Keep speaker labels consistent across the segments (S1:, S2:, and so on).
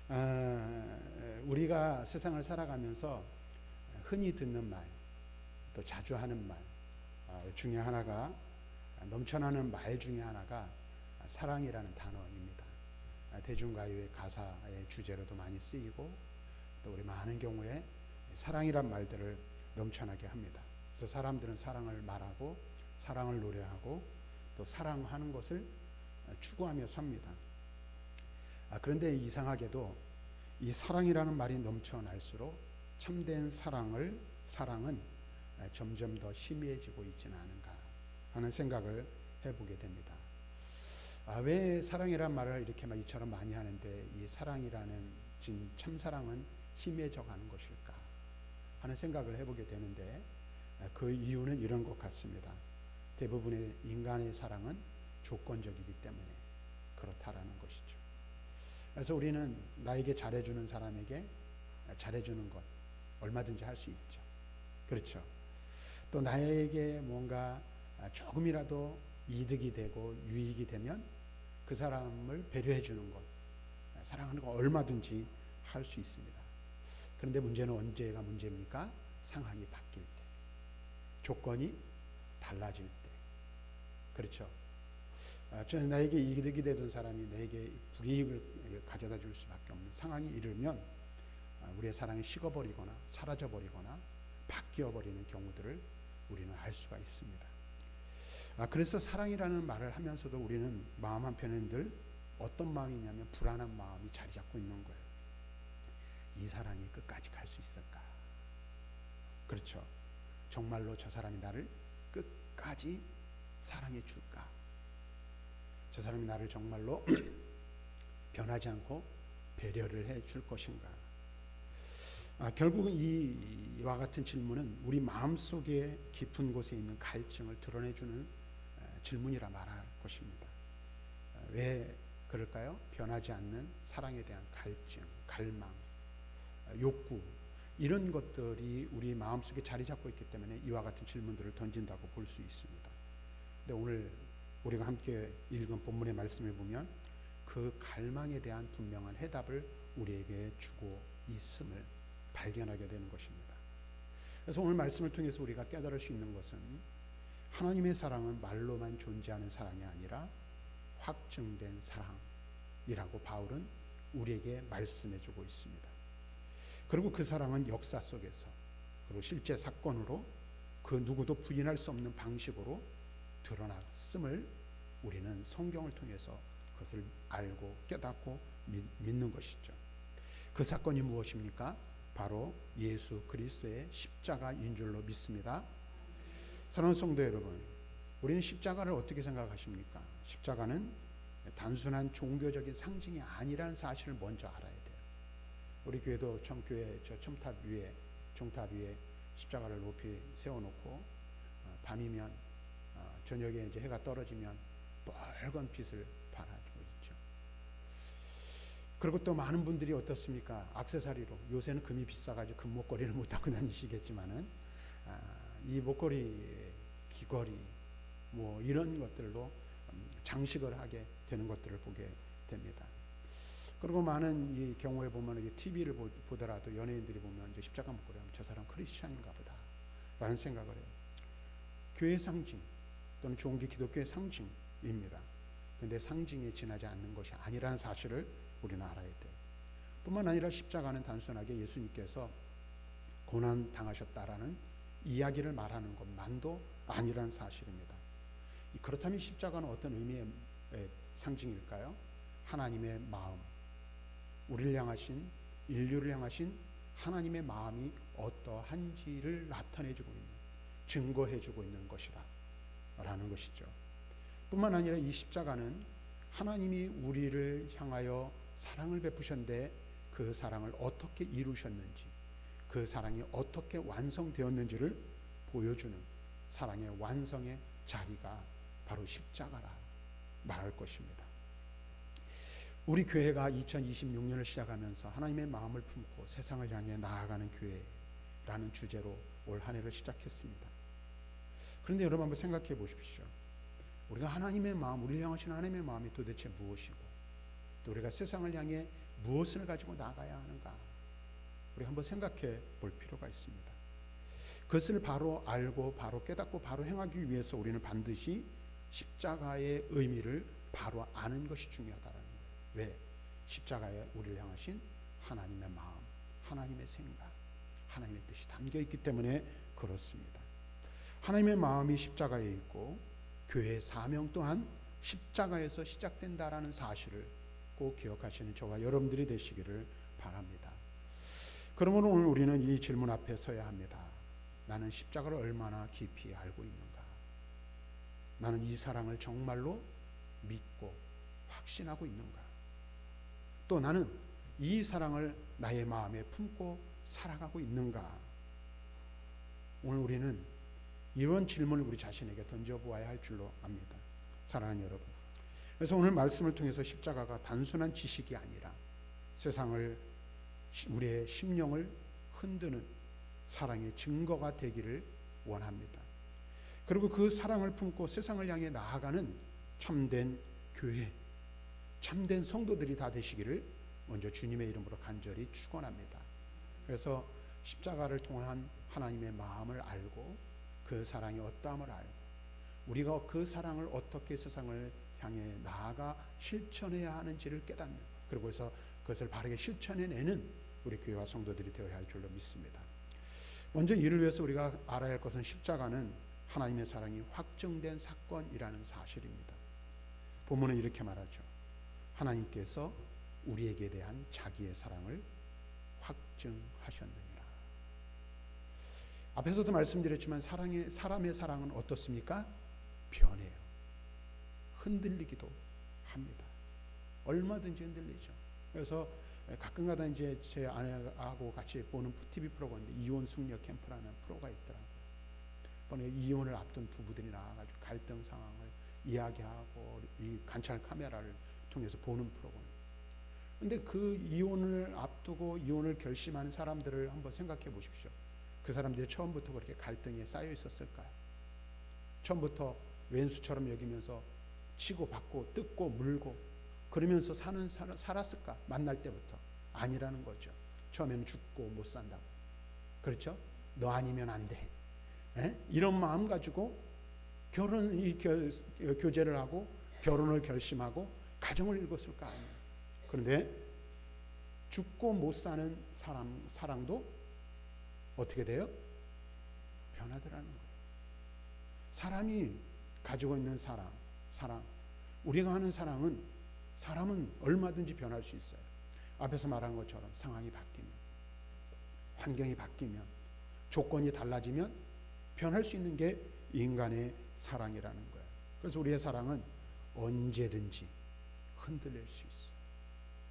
S1: 우리가 세상을 살아가면서 흔히 듣는 말, 또 자주 하는 말 중에 하나가, 넘쳐나는 말 중에 하나가 사랑이라는 단어입니다. 대중가요의 가사의 주제로도 많이 쓰이고, 또 우리 많은 경우에 사랑이란 말들을 넘쳐나게 합니다. 그래서 사람들은 사랑을 말하고, 사랑을 노래하고, 또 사랑하는 것을 추구하며 삽니다. 그런데 이상하게도 이 사랑이라는 말이 넘쳐날수록 참된 사랑은 점점 더 희미해지고 있지는 않은가 하는 생각을 해보게 됩니다. 왜 사랑이란 말을 이렇게 이처럼 많이 하는데 이 사랑이라는 참사랑은 희미해져 가는 것일까 하는 생각을 해보게 되는데, 그 이유는 이런 것 같습니다. 대부분의 인간의 사랑은 조건적이기 때문에 그렇다라는 것이죠. 그래서 우리는 나에게 잘해주는 사람에게 잘해주는 것 얼마든지 할 수 있죠. 그렇죠. 또 나에게 뭔가 조금이라도 이득이 되고 유익이 되면 그 사람을 배려해 주는 것, 사랑하는 거 얼마든지 할 수 있습니다. 그런데 문제는 언제가 문제입니까? 상황이 바뀔 때, 조건이 달라질 때. 그렇죠. 저는 나에게 이득이 되던 사람이 나에게 불이익을 가져다 줄 수밖에 없는 상황이 이르면 우리의 사랑이 식어버리거나 사라져버리거나 바뀌어버리는 경우들을 우리는 알 수가 있습니다. 그래서 사랑이라는 말을 하면서도 우리는 마음 한편에는 늘 어떤 마음이냐면 불안한 마음이 자리 잡고 있는 거예요. 이 사랑이 끝까지 갈 수 있을까? 그렇죠. 정말로 저 사람이 나를 끝까지 사랑해 줄까? 저 사람이 나를 정말로 변하지 않고 배려를 해 줄 것인가? 결국은 이와 같은 질문은 우리 마음속에 깊은 곳에 있는 갈증을 드러내주는 질문이라 말할 것입니다. 왜 그럴까요? 변하지 않는 사랑에 대한 갈증, 갈망, 욕구, 이런 것들이 우리 마음속에 자리 잡고 있기 때문에 이와 같은 질문들을 던진다고 볼 수 있습니다. 근데 오늘 우리가 함께 읽은 본문의 말씀을 보면 그 갈망에 대한 분명한 해답을 우리에게 주고 있음을 발견하게 되는 것입니다. 그래서 오늘 말씀을 통해서 우리가 깨달을 수 있는 것은 하나님의 사랑은 말로만 존재하는 사랑이 아니라 확증된 사랑이라고 바울은 우리에게 말씀해 주고 있습니다. 그리고 그 사랑은 역사 속에서, 그리고 실제 사건으로, 그 누구도 부인할 수 없는 방식으로 드러났음을 우리는 성경을 통해서 그것을 알고 깨닫고 믿는 것이죠. 그 사건이 무엇입니까? 바로 예수 그리스도의 십자가인 줄로 믿습니다. 사랑하는 성도 여러분, 우리는 십자가를 어떻게 생각하십니까? 십자가는 단순한 종교적인 상징이 아니라는 사실을 먼저 알아야 돼요. 우리 교회도 교회 첨탑 위에, 종탑 위에 십자가를 높이 세워놓고 밤이면 저녁에 이제 해가 떨어지면 빨간 빛을 발하고 있죠. 그리고 또 많은 분들이 어떻습니까? 액세서리로, 요새는 금이 비싸가지고 금 목걸이를 못 하고 다니시겠지만은 이 목걸이, 귀걸이, 뭐 이런 것들로 장식을 하게 되는 것들을 보게 됩니다. 그리고 많은 이 경우에 보면 TV를 보더라도 연예인들이 보면 이제 십자가 목걸이 하면 저 사람 크리스찬인가 보다라는 생각을 해요. 교회 상징 또는 종교 기독교의 상징입니다. 그런데 상징에 지나지 않는 것이 아니라는 사실을 우리는 알아야 돼요. 뿐만 아니라 십자가는 단순하게 예수님께서 고난 당하셨다라는 이야기를 말하는 것만도 아니라는 사실입니다. 그렇다면 십자가는 어떤 의미의 상징일까요? 하나님의 마음, 우리를 향하신, 인류를 향하신 하나님의 마음이 어떠한지를 나타내주고 있는, 증거해주고 있는 것이라 라는 것이죠. 뿐만 아니라 이 십자가는 하나님이 우리를 향하여 사랑을 베푸셨는데 그 사랑을 어떻게 이루셨는지, 그 사랑이 어떻게 완성되었는지를 보여주는 사랑의 완성의 자리가 바로 십자가라 말할 것입니다. 우리 교회가 2026년을 시작하면서 하나님의 마음을 품고 세상을 향해 나아가는 교회라는 주제로 올 한 해를 시작했습니다. 그런데 여러분 한번 생각해 보십시오. 우리가 하나님의 마음, 우리를 향하신 하나님의 마음이 도대체 무엇이고, 또 우리가 세상을 향해 무엇을 가지고 나가야 하는가? 우리 한번 생각해 볼 필요가 있습니다. 그것을 바로 알고 바로 깨닫고 바로 행하기 위해서 우리는 반드시 십자가의 의미를 바로 아는 것이 중요하다는 거예요. 왜? 십자가에 우리를 향하신 하나님의 마음, 하나님의 생각, 하나님의 뜻이 담겨 있기 때문에 그렇습니다. 하나님의 마음이 십자가에 있고 교회의 사명 또한 십자가에서 시작된다라는 사실을 꼭 기억하시는 저와 여러분들이 되시기를 바랍니다. 그러므로 오늘 우리는 이 질문 앞에 서야 합니다. 나는 십자가를 얼마나 깊이 알고 있는가? 나는 이 사랑을 정말로 믿고 확신하고 있는가? 또 나는 이 사랑을 나의 마음에 품고 살아가고 있는가? 오늘 우리는 이런 질문을 우리 자신에게 던져보아야 할 줄로 압니다. 사랑하는 여러분, 그래서 오늘 말씀을 통해서 십자가가 단순한 지식이 아니라 세상을, 우리의 심령을 흔드는 사랑의 증거가 되기를 원합니다. 그리고 그 사랑을 품고 세상을 향해 나아가는 참된 교회, 참된 성도들이 다 되시기를 먼저 주님의 이름으로 간절히 축원합니다. 그래서 십자가를 통한 하나님의 마음을 알고 그 사랑이 어떠함을 알고 우리가 그 사랑을 어떻게 세상을 향해 나아가 실천해야 하는지를 깨닫는, 그리고 그래서 그것을 바르게 실천해내는 우리 교회와 성도들이 되어야 할 줄로 믿습니다. 먼저 이를 위해서 우리가 알아야 할 것은 십자가는 하나님의 사랑이 확증된 사건이라는 사실입니다. 본문은 이렇게 말하죠. 하나님께서 우리에게 대한 자기의 사랑을 확증하셨느니라. 앞에서도 말씀드렸지만 사람의 사랑은 어떻습니까? 변해요. 흔들리기도 합니다. 얼마든지 흔들리죠. 그래서 가끔가다 이제 제 아내하고 같이 보는 TV 프로그램인데 이혼 숙녀 캠프라는 프로가 있더라고요. 이혼을 앞둔 부부들이 나와가지고 갈등 상황을 이야기하고 이 관찰 카메라를 통해서 보는 프로그램. 근데 그 이혼을 앞두고 이혼을 결심하는 사람들을 한번 생각해 보십시오. 그 사람들이 처음부터 그렇게 갈등에 쌓여 있었을까요? 처음부터 왼수처럼 여기면서 치고 받고 뜯고 물고 그러면서 살았을까? 만날 때부터. 아니라는 거죠. 처음에는 죽고 못 산다고. 그렇죠? 너 아니면 안 돼. 이런 마음 가지고 교제를 하고 결혼을 결심하고 가정을 이뤘을 거 아니에요. 그런데 죽고 못 사는 사랑도 어떻게 돼요? 변하더라는 거예요. 사람이 가지고 있는 사랑, 우리가 하는 사람은 얼마든지 변할 수 있어요. 앞에서 말한 것처럼 상황이 바뀌면, 환경이 바뀌면, 조건이 달라지면 변할 수 있는 게 인간의 사랑이라는 거예요. 그래서 우리의 사랑은 언제든지 흔들릴 수 있어요.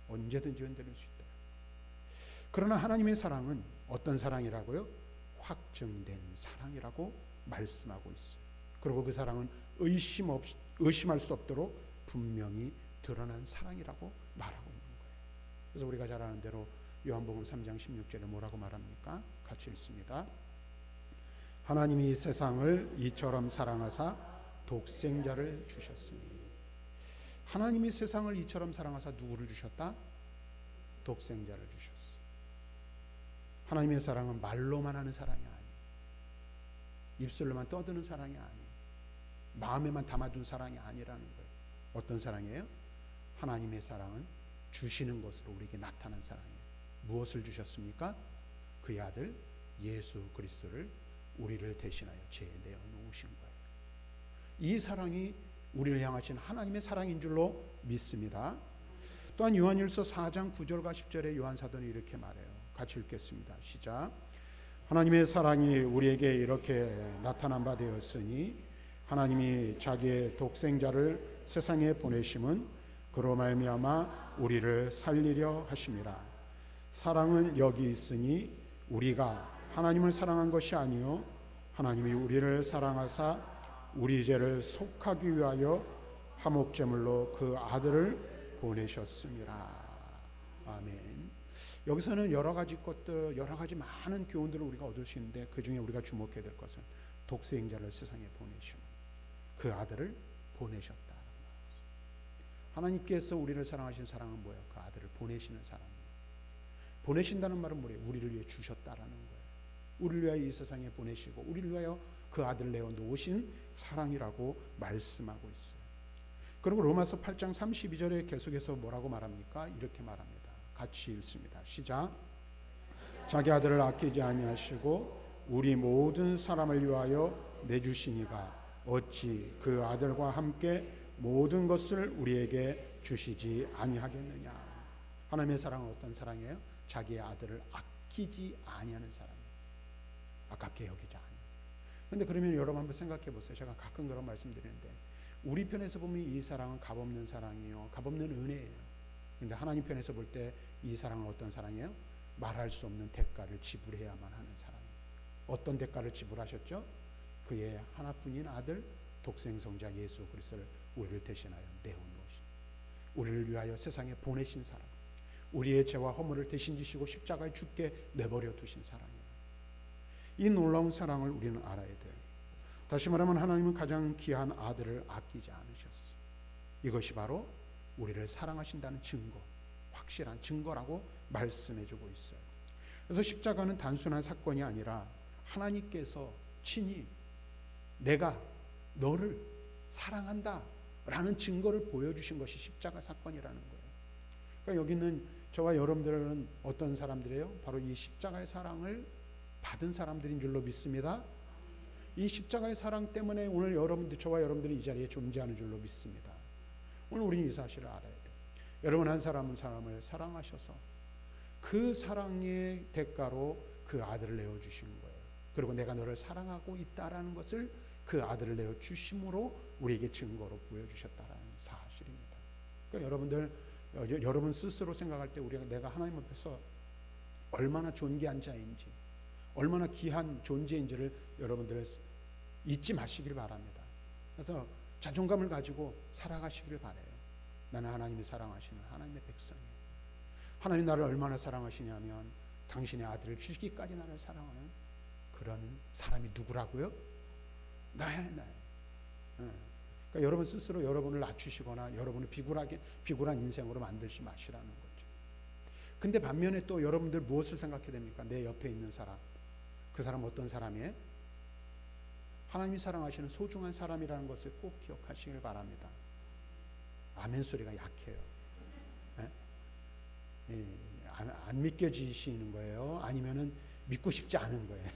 S1: 언제든지 흔들릴 수 있다. 그러나 하나님의 사랑은 어떤 사랑이라고요? 확증된 사랑이라고 말씀하고 있어요. 그리고 그 사랑은 의심할 수 없도록 분명히 드러난 사랑이라고 말하고 있는 거예요. 그래서 우리가 잘 아는 대로 요한복음 3장 16절에 뭐라고 말합니까? 같이 읽습니다. 하나님이 세상을 이처럼 사랑하사 독생자를 주셨으니. 하나님이 세상을 이처럼 사랑하사 누구를 주셨다? 독생자를 주셨어. 하나님의 사랑은 말로만 하는 사랑이 아니에요. 입술로만 떠드는 사랑이 아니에요. 마음에만 담아둔 사랑이 아니라는 거예요. 어떤 사랑이에요? 하나님의 사랑은 주시는 것으로 우리에게 나타난 사랑이에요. 무엇을 주셨습니까? 그의 아들 예수 그리스도를 우리를 대신하여 죄에 내어 놓으신 거예요. 이 사랑이 우리를 향하신 하나님의 사랑인 줄로 믿습니다. 또한 요한일서 4장 9절과 10절에 요한 사도는 이렇게 말해요. 같이 읽겠습니다. 시작. 하나님의 사랑이 우리에게 이렇게 나타난 바 되었으니 하나님이 자기의 독생자를 세상에 보내심은 그로 말미암아 우리를 살리려 하심이라. 사랑은 여기 있으니 우리가 하나님을 사랑한 것이 아니요 하나님이 우리를 사랑하사 우리 죄를 속하기 위하여 화목제물로 그 아들을 보내셨습니다. 아멘. 여기서는 여러 가지 것들, 여러 가지 많은 교훈들을 우리가 얻을 수 있는데 그 중에 우리가 주목해야 될 것은 독생자를 세상에 보내신 그 아들을 보내셨다. 하나님께서 우리를 사랑하신 사랑은 뭐예요? 그 아들을 보내시는 사랑이에요. 보내신다는 말은 뭐예요? 우리를 위해 주셨다라는 거예요. 우리를 위하여 이 세상에 보내시고 우리를 위하여 그 아들을 내어 놓으신 사랑이라고 말씀하고 있어요. 그리고 로마서 8장 32절에 계속해서 뭐라고 말합니까? 이렇게 말합니다. 같이 읽습니다. 시작. 자기 아들을 아끼지 아니하시고 우리 모든 사람을 위하여 내주시니가 어찌 그 아들과 함께 모든 것을 우리에게 주시지 아니하겠느냐. 하나님의 사랑은 어떤 사랑이에요? 자기의 아들을 아끼지 아니하는 사랑이에요. 아깝게 여기지 않아요. 그런데 그러면 여러분 한번 생각해 보세요. 제가 가끔 그런 말씀드리는데 우리 편에서 보면 이 사랑은 값없는 사랑이요, 값없는 은혜예요. 그런데 하나님 편에서 볼 때 이 사랑은 어떤 사랑이에요? 말할 수 없는 대가를 지불해야만 하는 사랑이에요. 어떤 대가를 지불하셨죠? 그의 하나뿐인 아들 독생성자 예수 그리스도를 우리를 대신하여 내어놓으신, 우리를 위하여 세상에 보내신 사랑, 우리의 죄와 허물을 대신 지시고 십자가에 죽게 내버려 두신 사랑이에요. 이 놀라운 사랑을 우리는 알아야 돼요. 다시 말하면 하나님은 가장 귀한 아들을 아끼지 않으셨어요. 이것이 바로 우리를 사랑하신다는 증거, 확실한 증거라고 말씀해주고 있어요. 그래서 십자가는 단순한 사건이 아니라 하나님께서 친히 내가 너를 사랑한다 라는 증거를 보여주신 것이 십자가 사건이라는 거예요. 그러니까 여기 있는 저와 여러분들은 어떤 사람들이에요? 바로 이 십자가의 사랑을 받은 사람들인 줄로 믿습니다. 이 십자가의 사랑 때문에 오늘 여러분들, 저와 여러분들이 이 자리에 존재하는 줄로 믿습니다. 오늘 우리는 이 사실을 알아야 돼요. 여러분 한 사람은 사람을 사랑하셔서 그 사랑의 대가로 그 아들을 내어주신 거예요. 그리고 내가 너를 사랑하고 있다라는 것을 그 아들을 내어주심으로 우리에게 증거로 보여주셨다라는 사실입니다. 그러니까 여러분 스스로 생각할 때 우리가 내가 하나님 앞에서 얼마나 존귀한 자인지, 얼마나 귀한 존재인지를 여러분들 잊지 마시길 바랍니다. 그래서 자존감을 가지고 살아가시길 바라요. 나는 하나님이 사랑하시는 하나님의 백성이에요. 하나님 나를 얼마나 사랑하시냐면 당신의 아들을 주시기까지 나를 사랑하는 그런 사람이 누구라고요? 나예요. 그러니까 여러분 스스로 여러분을 낮추시거나 여러분을 비굴한 인생으로 만들지 마시라는 거죠. 근데 반면에 또 여러분들 무엇을 생각해야 됩니까? 내 옆에 있는 사람, 그 사람 어떤 사람이에요? 하나님이 사랑하시는 소중한 사람이라는 것을 꼭 기억하시길 바랍니다. 아멘 소리가 약해요. 안 믿겨지시는 거예요? 아니면은 믿고 싶지 않은 거예요?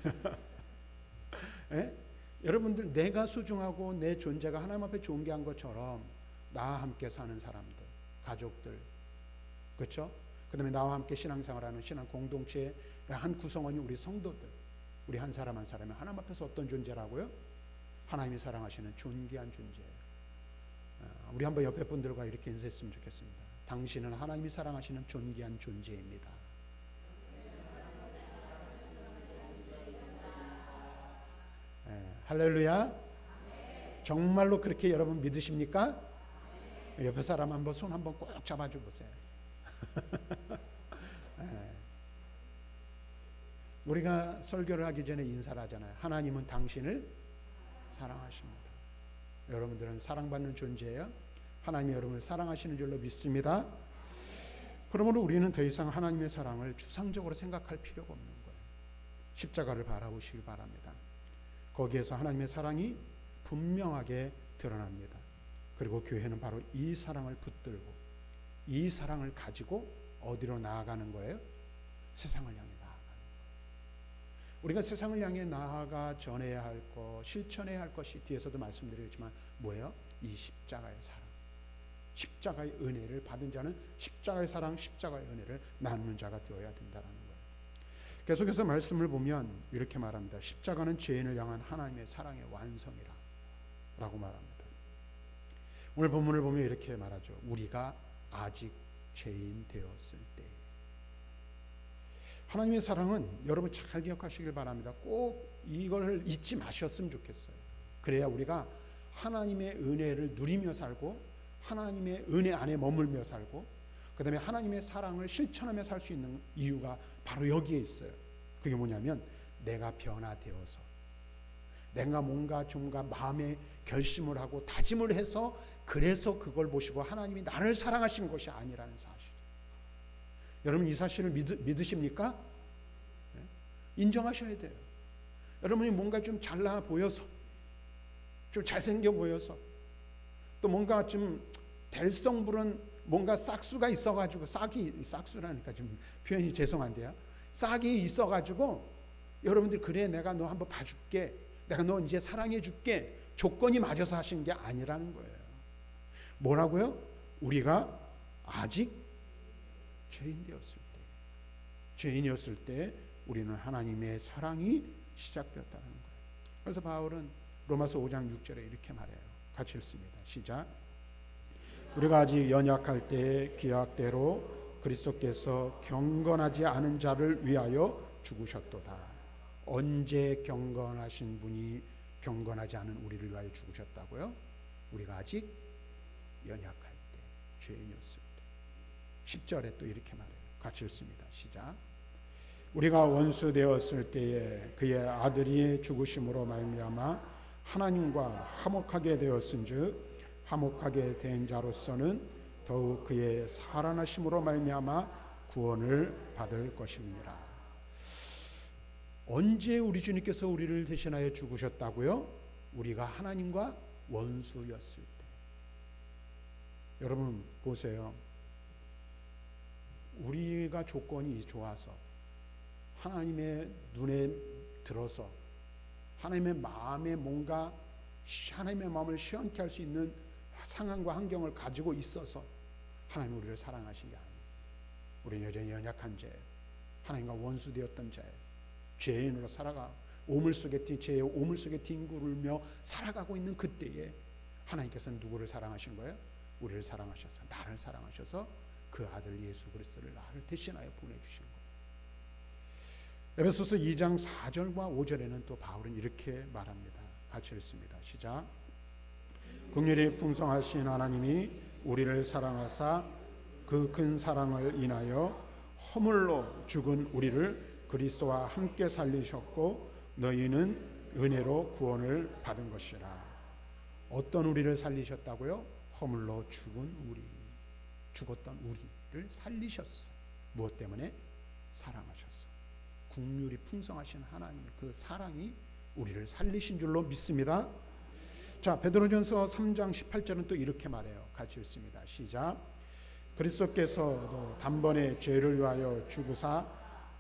S1: 여러분들 내가 소중하고 내 존재가 하나님 앞에 존귀한 것처럼 나와 함께 사는 사람들, 가족들, 그렇죠? 그 다음에 나와 함께 신앙생활하는 신앙 공동체의 한 구성원이 우리 성도들, 우리 한 사람 한 사람이 하나님 앞에서 어떤 존재라고요? 하나님이 사랑하시는 존귀한 존재예요. 우리 한번 옆에 분들과 이렇게 인사했으면 좋겠습니다. 당신은 하나님이 사랑하시는 존귀한 존재입니다. 할렐루야. 정말로 그렇게 여러분 믿으십니까? 옆에 사람 한번 손 한번 꼭 잡아줘 보세요. 우리가 설교를 하기 전에 인사를 하잖아요. 하나님은 당신을 사랑하십니다. 여러분들은 사랑받는 존재예요. 하나님이 여러분을 사랑하시는 줄로 믿습니다. 그러므로 우리는 더 이상 하나님의 사랑을 추상적으로 생각할 필요가 없는 거예요. 십자가를 바라보시기 바랍니다. 거기에서 하나님의 사랑이 분명하게 드러납니다. 그리고 교회는 바로 이 사랑을 붙들고 이 사랑을 가지고 어디로 나아가는 거예요? 세상을 향해 나아가는 거예요. 우리가 세상을 향해 나아가 전해야 할 것, 실천해야 할 것이 뒤에서도 말씀드리겠지만 뭐예요? 이 십자가의 사랑, 십자가의 은혜를 받은 자는 십자가의 사랑, 십자가의 은혜를 나누는 자가 되어야 된다는 거예요. 계속해서 말씀을 보면 이렇게 말합니다. 십자가는 죄인을 향한 하나님의 사랑의 완성이라 라고 말합니다. 오늘 본문을 보면 이렇게 말하죠. 우리가 아직 죄인 되었을 때. 하나님의 사랑은 여러분 잘 기억하시길 바랍니다. 꼭 이걸 잊지 마셨으면 좋겠어요. 그래야 우리가 하나님의 은혜를 누리며 살고 하나님의 은혜 안에 머물며 살고 그 다음에 하나님의 사랑을 실천하며 살 수 있는 이유가 바로 여기에 있어요. 그게 뭐냐면 내가 변화되어서 내가 뭔가 좀가 마음에 결심을 하고 다짐을 해서 그래서 그걸 보시고 하나님이 나를 사랑하신 것이 아니라는 사실. 여러분 이 사실을 믿으십니까? 인정하셔야 돼요. 여러분이 뭔가 좀 잘나 보여서, 좀 잘생겨 보여서, 또 뭔가 좀 될성 부른 뭔가 싹수가 있어가지고, 싹수라니까 좀 표현이 죄송한데요. 싹이 있어가지고 여러분들 그래 내가 너 한번 봐줄게, 내가 너 이제 사랑해줄게, 조건이 맞아서 하신 게 아니라는 거예요. 뭐라고요? 우리가 아직 죄인이었을 때 우리는 하나님의 사랑이 시작되었다는 거예요. 그래서 바울은 로마서 5장 6절에 이렇게 말해요. 같이 읽습니다. 시작. 우리가 아직 연약할 때에 기약대로 그리스도께서 경건하지 않은 자를 위하여 죽으셨도다. 언제 경건하신 분이 경건하지 않은 우리를 위하여 죽으셨다고요? 우리가 아직 연약할 때, 죄인이었을 때. 10절에 또 이렇게 말해요. 같이 읽습니다. 시작. 우리가 원수 되었을 때에 그의 아들이 죽으심으로 말미암아 하나님과 화목하게 되었은즉 화목하게 된 자로서는 더욱 그의 살아나심으로 말미암아 구원을 받을 것입니다. 언제 우리 주님께서 우리를 대신하여 죽으셨다고요? 우리가 하나님과 원수였을 때. 여러분 보세요. 우리가 조건이 좋아서 하나님의 눈에 들어서 하나님의 마음에 뭔가 하나님의 마음을 시원케 할 수 있는 상황과 환경을 가지고 있어서 하나님 우리를 사랑하신 게 아니에요. 우리는 여전히 연약한 죄, 하나님과 원수되었던 죄, 죄인으로 살아가 죄의 오물 속에 뒹굴며 살아가고 있는 그때에 하나님께서는 누구를 사랑하신 거예요? 우리를 사랑하셔서, 나를 사랑하셔서 그 아들 예수 그리스도를 나를 대신하여 보내주신 거예요. 에베소서 2장 4절과 5절에는 또 바울은 이렇게 말합니다. 같이 읽습니다. 시작. 긍휼이 풍성하신 하나님이 우리를 사랑하사 그 큰 사랑을 인하여 허물로 죽은 우리를 그리스도와 함께 살리셨고 너희는 은혜로 구원을 받은 것이라. 어떤 우리를 살리셨다고요? 허물로 죽었던 우리를 살리셨어요. 무엇 때문에? 사랑하셔서. 긍휼이 풍성하신 하나님의 그 사랑이 우리를 살리신 줄로 믿습니다. 자, 베드로전서 3장 18절은 또 이렇게 말해요. 같이 읽습니다. 시작. 그리스도께서도 단번에 죄를 위하여 죽으사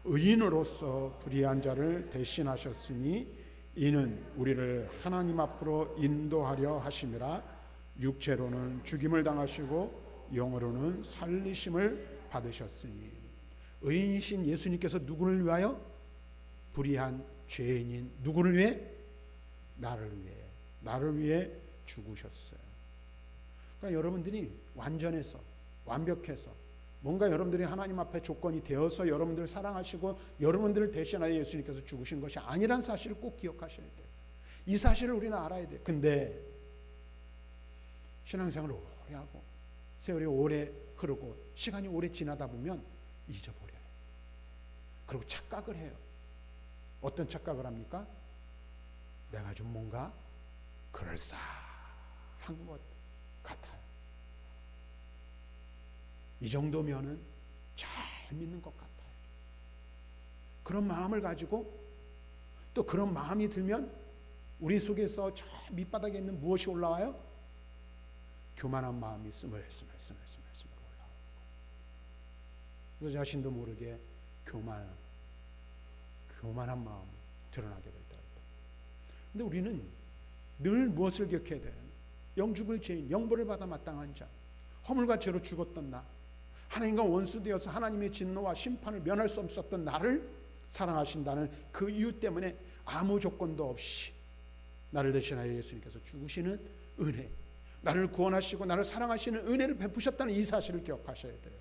S1: 의인으로서 불의한 자를 대신하셨으니 이는 우리를 하나님 앞으로 인도하려 하심이라. 육체로는 죽임을 당하시고 영으로는 살리심을 받으셨으니. 의인이신 예수님께서 누구를 위하여? 불의한 죄인인 누구를 위해? 나를 위해 죽으셨어요. 그러니까 여러분들이 완전해서 완벽해서 뭔가 여러분들이 하나님 앞에 조건이 되어서 여러분들을 사랑하시고 여러분들을 대신하여 예수님께서 죽으신 것이 아니란 사실을 꼭 기억하셔야 돼요. 이 사실을 우리는 알아야 돼요. 근데 신앙생활을 오래 하고 세월이 오래 흐르고 시간이 오래 지나다 보면 잊어버려요. 그리고 착각을 해요. 어떤 착각을 합니까? 내가 좀 뭔가 그럴싸한 것 같아요. 이 정도면은 잘 믿는 것 같아요. 그런 마음을 가지고 또 그런 마음이 들면 우리 속에서 저 밑바닥에 있는 무엇이 올라와요? 교만한 마음이 스물스물 올라오고 그래서 자신도 모르게 교만한 마음 드러나게 될 때가 있다. 근데 우리는 늘 무엇을 기억해야 돼요? 영죽을 죄인, 영벌을 받아 마땅한 자, 허물과 죄로 죽었던 나, 하나님과 원수되어서 하나님의 진노와 심판을 면할 수 없었던 나를 사랑하신다는 그 이유 때문에 아무 조건도 없이 나를 대신하여 예수님께서 죽으시는 은혜, 나를 구원하시고 나를 사랑하시는 은혜를 베푸셨다는 이 사실을 기억하셔야 돼요.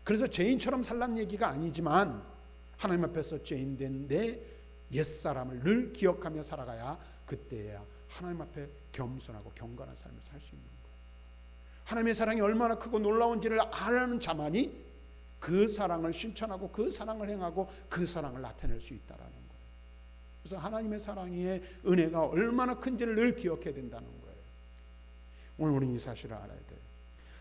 S1: 그래서 죄인처럼 살란 얘기가 아니지만 하나님 앞에서 죄인된 내 옛사람을 늘 기억하며 살아가야 그때야 하나님 앞에 겸손하고 경건한 삶을 살 수 있는 거예요. 하나님의 사랑이 얼마나 크고 놀라운지를 아는 자만이 그 사랑을 실천하고 그 사랑을 행하고 그 사랑을 나타낼 수 있다라는 거예요. 그래서 하나님의 사랑의 은혜가 얼마나 큰지를 늘 기억해야 된다는 거예요. 오늘 우리는 이 사실을 알아야 돼요.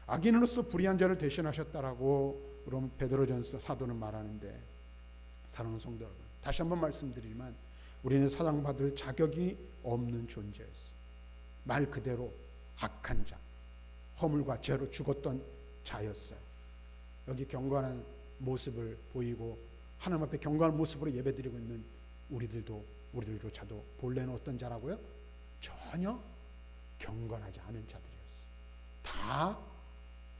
S1: 악인으로서 불의한 자를 대신하셨다라고 그럼 베드로전서 사도는 말하는데, 사랑하는 성도 여러분, 다시 한번 말씀드리지만 우리는 사랑받을 자격이 없는 존재였어요. 말 그대로 악한 자, 허물과 죄로 죽었던 자였어요. 여기 경건한 모습을 보이고 하나님 앞에 경건한 모습으로 예배드리고 있는 우리들조차도 본래는 어떤 자라고요? 전혀 경건하지 않은 자들이었어요. 다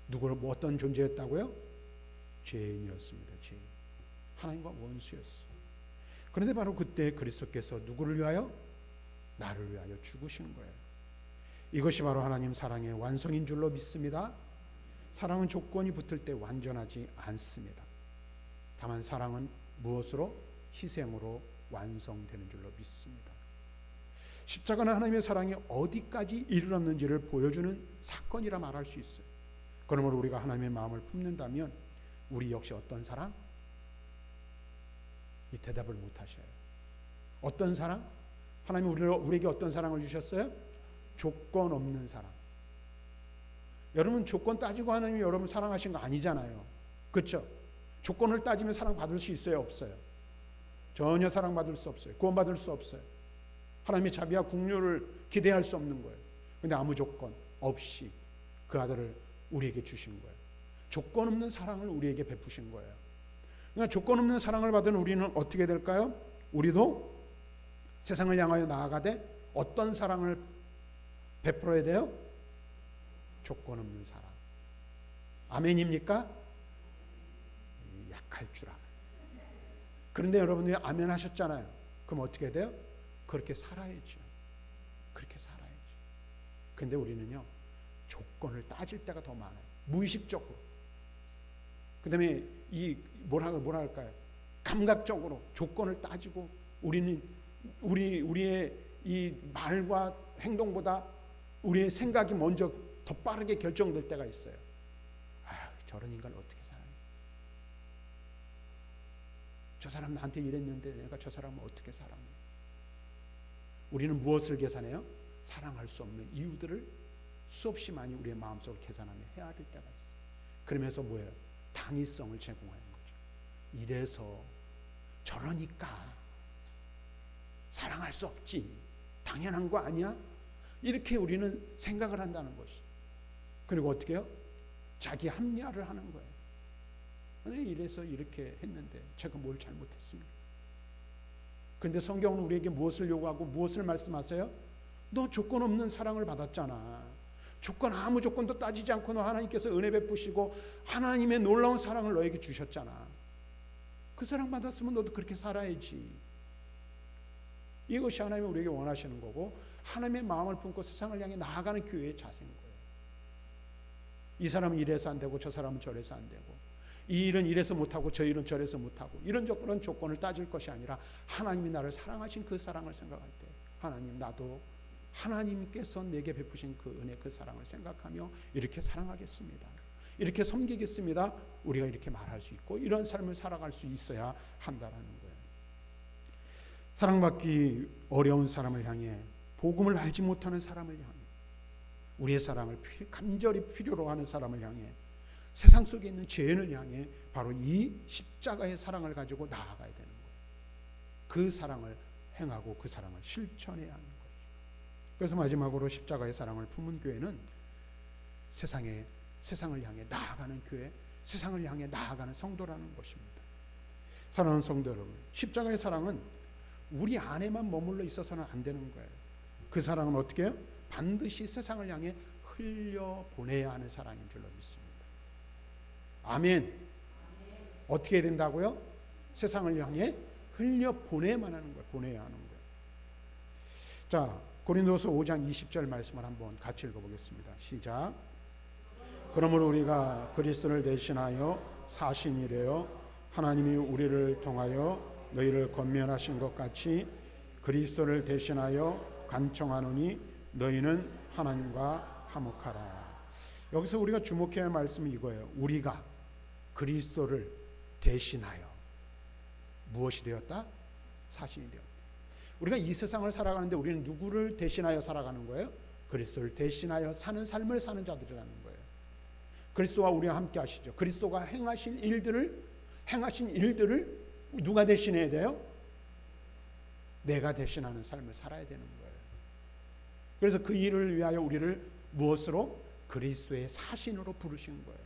S1: 누구를 어떤 존재였다고요? 죄인이었습니다. 죄인. 하나님과 원수였어요. 그런데 바로 그때 그리스도께서 누구를 위하여? 나를 위하여 죽으신 거예요. 이것이 바로 하나님 사랑의 완성인 줄로 믿습니다. 사랑은 조건이 붙을 때 완전하지 않습니다. 다만 사랑은 무엇으로? 희생으로 완성되는 줄로 믿습니다. 십자가는 하나님의 사랑이 어디까지 이르렀는지를 보여주는 사건이라 말할 수 있어요. 그러므로 우리가 하나님의 마음을 품는다면 우리 역시 어떤 사랑? 이 대답을 못 하셔요. 어떤 사랑? 하나님이 우리에게 어떤 사랑을 주셨어요? 조건 없는 사랑. 여러분 조건 따지고 하나님이 여러분 사랑하신 거 아니잖아요. 그렇죠? 조건을 따지면 사랑받을 수 있어요? 없어요? 전혀 사랑받을 수 없어요. 구원받을 수 없어요. 하나님의 자비와 긍휼을 기대할 수 없는 거예요. 그런데 아무 조건 없이 그 아들을 우리에게 주신 거예요. 조건 없는 사랑을 우리에게 베푸신 거예요. 그러니까 조건 없는 사랑을 받은 우리는 어떻게 될까요? 우리도 세상을 향하여 나아가되 어떤 사랑을 베풀어야 돼요? 조건 없는 사랑. 아멘입니까? 약할 줄 알아요. 그런데 여러분들이 아멘 하셨잖아요. 그럼 어떻게 돼요? 그렇게 살아야죠. 그렇게 살아야죠. 근데 우리는요, 조건을 따질 때가 더 많아요. 무의식적으로. 그 다음에 뭐라 할까요? 감각적으로 조건을 따지고 우리는 우리의 이 말과 행동보다 우리의 생각이 먼저 더 빠르게 결정될 때가 있어요. 저런 인간을 어떻게 살아요? 저 사람 나한테 이랬는데 내가 저 사람을 어떻게 살아요? 우리는 무엇을 계산해요? 사랑할 수 없는 이유들을 수없이 많이 우리의 마음속으로 계산하며 헤아릴 때가 있어요. 그러면서 뭐예요? 당위성을 제공하는 거죠. 이래서 저러니까 사랑할 수 없지. 당연한 거 아니야? 이렇게 우리는 생각을 한다는 것이. 그리고 어떻게 해요? 자기 합리화를 하는 거예요. 아니, 이래서 이렇게 했는데 제가 뭘 잘못했습니까? 그런데 성경은 우리에게 무엇을 요구하고 무엇을 말씀하세요? 너 조건 없는 사랑을 받았잖아. 아무 조건도 따지지 않고 너 하나님께서 은혜 베푸시고 하나님의 놀라운 사랑을 너에게 주셨잖아. 그 사랑 받았으면 너도 그렇게 살아야지. 이것이 하나님이 우리에게 원하시는 거고 하나님의 마음을 품고 세상을 향해 나아가는 교회의 자세인 거예요. 이 사람은 이래서 안 되고 저 사람은 저래서 안 되고 이 일은 이래서 못하고 저 일은 저래서 못하고 이런 조건을 따질 것이 아니라 하나님이 나를 사랑하신 그 사랑을 생각할 때 하나님, 나도 하나님께서 내게 베푸신 그 은혜, 그 사랑을 생각하며 이렇게 사랑하겠습니다. 이렇게 섬기겠습니다. 우리가 이렇게 말할 수 있고 이런 삶을 살아갈 수 있어야 한다라는 거예요. 사랑받기 어려운 사람을 향해, 복음을 알지 못하는 사람을 향해, 우리의 사랑을 간절히 필요로 하는 사람을 향해, 세상 속에 있는 죄인을 향해 바로 이 십자가의 사랑을 가지고 나아가야 되는 거예요. 그 사랑을 행하고 그 사랑을 실천해야 하는 거예요. 그래서 마지막으로 십자가의 사랑을 품은 교회는 세상을 향해 나아가는 교회, 세상을 향해 나아가는 성도라는 것입니다. 사랑하는 성도 여러분, 십자가의 사랑은 우리 안에만 머물러 있어서는 안 되는 거예요. 그 사랑은 어떻게 해요? 반드시 세상을 향해 흘려보내야 하는 사랑인 줄로 믿습니다. 아멘. 어떻게 해야 된다고요? 세상을 향해 흘려보내야만 하는 거예요. 보내야 하는 거예요. 자, 고린도서 5장 20절 말씀을 한번 같이 읽어보겠습니다. 시작. 그러므로 우리가 그리스도를 대신하여 사신이 되어 하나님이 우리를 통하여 너희를 권면하신 것 같이 그리스도를 대신하여 간청하노니 너희는 하나님과 화목하라. 여기서 우리가 주목해야 할 말씀이 이거예요. 우리가 그리스도를 대신하여 무엇이 되었다? 사신이 되었다. 우리가 이 세상을 살아가는데 우리는 누구를 대신하여 살아가는 거예요? 그리스도를 대신하여 사는 삶을 사는 자들이라는 거예요. 그리스도와 우리와 함께 하시죠. 그리스도가 행하신 일들을 누가 대신해야 돼요? 내가 대신하는 삶을 살아야 되는 거예요. 그래서 그 일을 위하여 우리를 무엇으로? 그리스도의 사신으로 부르신 거예요.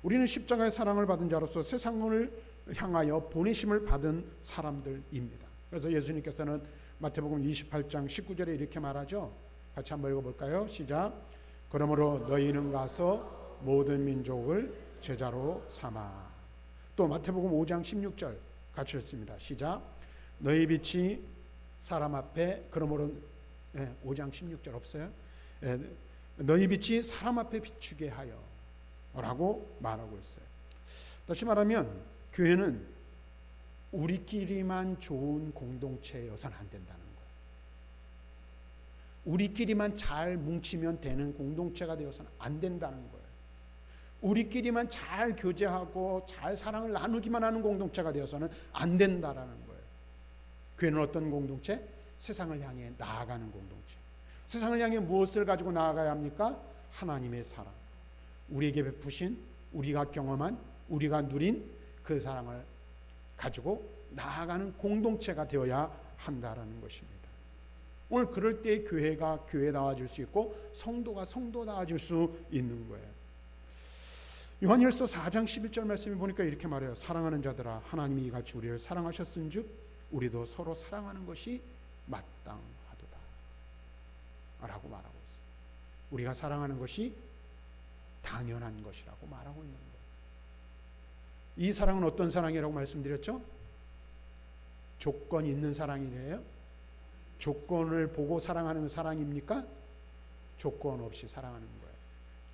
S1: 우리는 십자가의 사랑을 받은 자로서 세상을 향하여 보내심을 받은 사람들입니다. 그래서 예수님께서는 마태복음 28장 19절에 이렇게 말하죠. 같이 한번 읽어볼까요? 시작. 그러므로 너희는 가서 모든 민족을 제자로 삼아. 또 마태복음 5장 16절 같이 읽습니다. 시작. 너희 빛이 사람 앞에, 그러므로 5장 16절 없어요? 너희 빛이 사람 앞에 비추게 하여 라고 말하고 있어요. 다시 말하면 교회는 우리끼리만 좋은 공동체여서는 안 된다는 거예요. 우리끼리만 잘 뭉치면 되는 공동체가 되어서는 안 된다는 거예요. 우리끼리만 잘 교제하고 잘 사랑을 나누기만 하는 공동체가 되어서는 안 된다라는 거예요. 교회는 어떤 공동체? 세상을 향해 나아가는 공동체. 세상을 향해 무엇을 가지고 나아가야 합니까? 하나님의 사랑. 우리에게 베푸신, 우리가 경험한, 우리가 누린 그 사랑을 가지고 나아가는 공동체가 되어야 한다라는 것입니다. 오늘 그럴 때 교회가 교회다워질 수 있고 성도가 성도다워질 수 있는 거예요. 요한일서 4장 11절 말씀에 보니까 이렇게 말해요. 사랑하는 자들아, 하나님이 이같이 우리를 사랑하셨은즉 우리도 서로 사랑하는 것이 마땅하도다 라고 말하고 있어요. 우리가 사랑하는 것이 당연한 것이라고 말하고 있는 거예요. 이 사랑은 어떤 사랑이라고 말씀드렸죠? 조건 있는 사랑이래요. 조건을 보고 사랑하는 사랑입니까? 조건 없이 사랑하는 거예요.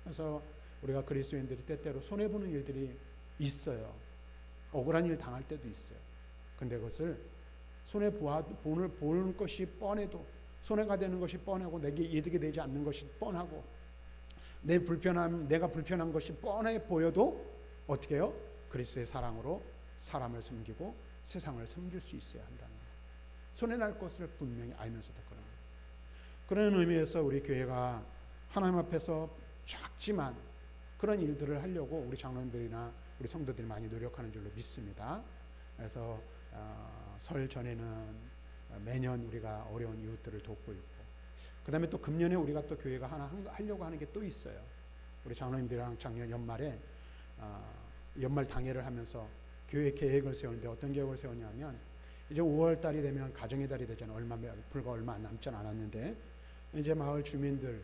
S1: 그래서 우리가 그리스도인들이 때때로 손해보는 일들이 있어요. 억울한 일 당할 때도 있어요. 근데 그것을 보는 것이 뻔해도, 손해가 되는 것이 뻔하고 내게 이득이 되지 않는 것이 뻔하고 내가 불편한 것이 뻔해 보여도 어떻게 해요? 그리스도의 사랑으로 사람을 섬기고 세상을 섬길 수 있어야 한다는 거예요. 손해날 것을 분명히 알면서도 그런 거예요. 그런 의미에서 우리 교회가 하나님 앞에서 작지만 그런 일들을 하려고 우리 장로님들이나 우리 성도들이 많이 노력하는 줄로 믿습니다. 그래서 설 전에는 매년 우리가 어려운 이웃들을 돕고 있고, 그 다음에 또 금년에 우리가 또 교회가 하나 하려고 하는 게 또 있어요. 우리 장로님들이랑 작년 연말에 연말 당회를 하면서 교회 계획을 세우는데 어떤 계획을 세우냐면, 이제 5월 달이 되면 가정의 달이 되잖아요. 불과 얼마 남지 않았는데, 이제 마을 주민들,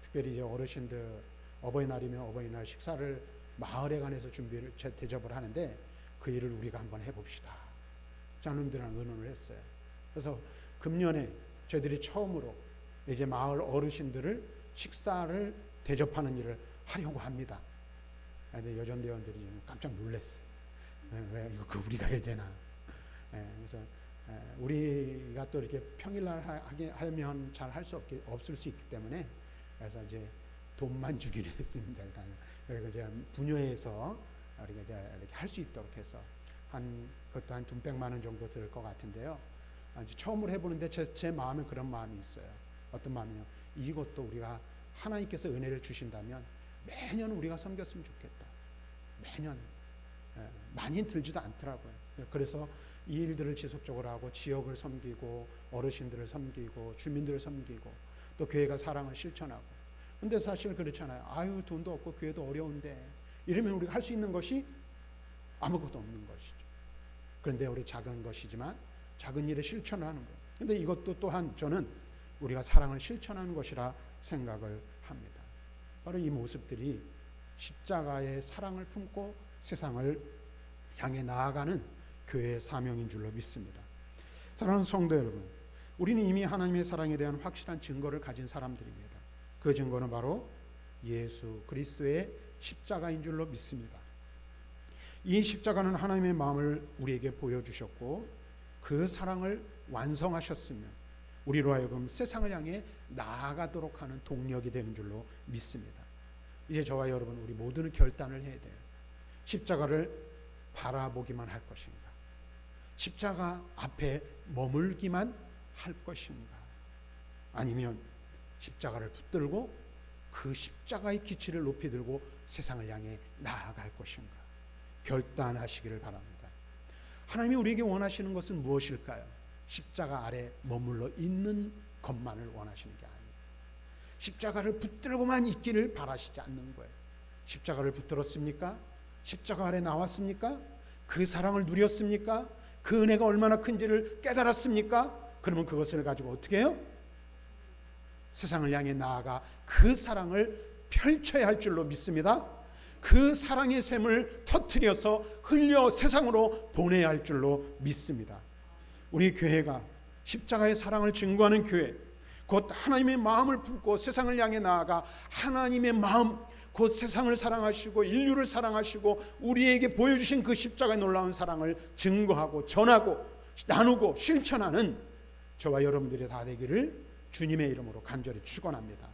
S1: 특별히 이제 어르신들, 어버이날이면 어버이날 식사를 마을에 관해서 대접을 하는데 그 일을 우리가 한번 해봅시다. 장로님들이랑 의논을 했어요. 그래서 금년에 저희들이 처음으로 이제 마을 어르신들을 식사를 대접하는 일을 하려고 합니다. 근데 여전대원들이 깜짝 놀랐어요. 왜 이거 우리가 해야 되나? 그래서 우리가 또 이렇게 평일날 하면 잘 할 수 없을 수 있기 때문에, 그래서 이제 돈만 주기로 했습니다. 일단 그리고 이제 분여해서 우리가 이제 이렇게 할 수 있도록 해서 그것도 한 200만 원 정도 들 것 같은데요. 이제 처음으로 해보는데 제 마음에 그런 마음이 있어요. 어떤 마음이요? 이것도 우리가 하나님께서 은혜를 주신다면 매년 우리가 섬겼으면 좋겠다. 매년 많이 들지도 않더라고요. 그래서 이 일들을 지속적으로 하고 지역을 섬기고 어르신들을 섬기고 주민들을 섬기고 또 교회가 사랑을 실천하고. 근데 사실 그렇잖아요. 아유, 돈도 없고 교회도 어려운데 이러면 우리가 할 수 있는 것이 아무것도 없는 것이죠. 그런데 우리 작은 것이지만 작은 일에 실천을 하는 거예요. 근데 이것도 또한 저는 우리가 사랑을 실천하는 것이라 생각을 합니다. 바로 이 모습들이 십자가의 사랑을 품고 세상을 향해 나아가는 교회의 사명인 줄로 믿습니다. 사랑하는 성도 여러분, 우리는 이미 하나님의 사랑에 대한 확실한 증거를 가진 사람들입니다. 그 증거는 바로 예수 그리스도의 십자가인 줄로 믿습니다. 이 십자가는 하나님의 마음을 우리에게 보여주셨고 그 사랑을 완성하셨으면 우리로 하여금 세상을 향해 나아가도록 하는 동력이 되는 줄로 믿습니다. 이제 저와 여러분 우리 모두는 결단을 해야 돼요. 십자가를 바라보기만 할 것인가? 십자가 앞에 머물기만 할 것인가? 아니면 십자가를 붙들고 그 십자가의 기치를 높이 들고 세상을 향해 나아갈 것인가? 결단하시기를 바랍니다. 하나님이 우리에게 원하시는 것은 무엇일까요? 십자가 아래 머물러 있는 것만을 원하시는 게 아니에요. 십자가를 붙들고만 있기를 바라시지 않는 거예요. 십자가를 붙들었습니까? 십자가 아래 나왔습니까? 그 사랑을 누렸습니까? 그 은혜가 얼마나 큰지를 깨달았습니까? 그러면 그것을 가지고 어떻게 해요? 세상을 향해 나아가 그 사랑을 펼쳐야 할 줄로 믿습니다. 그 사랑의 샘을 터뜨려서 흘려 세상으로 보내야 할 줄로 믿습니다. 우리 교회가 십자가의 사랑을 증거하는 교회, 곧 하나님의 마음을 품고 세상을 향해 나아가 하나님의 마음, 곧 세상을 사랑하시고 인류를 사랑하시고 우리에게 보여주신 그 십자가의 놀라운 사랑을 증거하고 전하고 나누고 실천하는 저와 여러분들이 다 되기를 주님의 이름으로 간절히 축원합니다.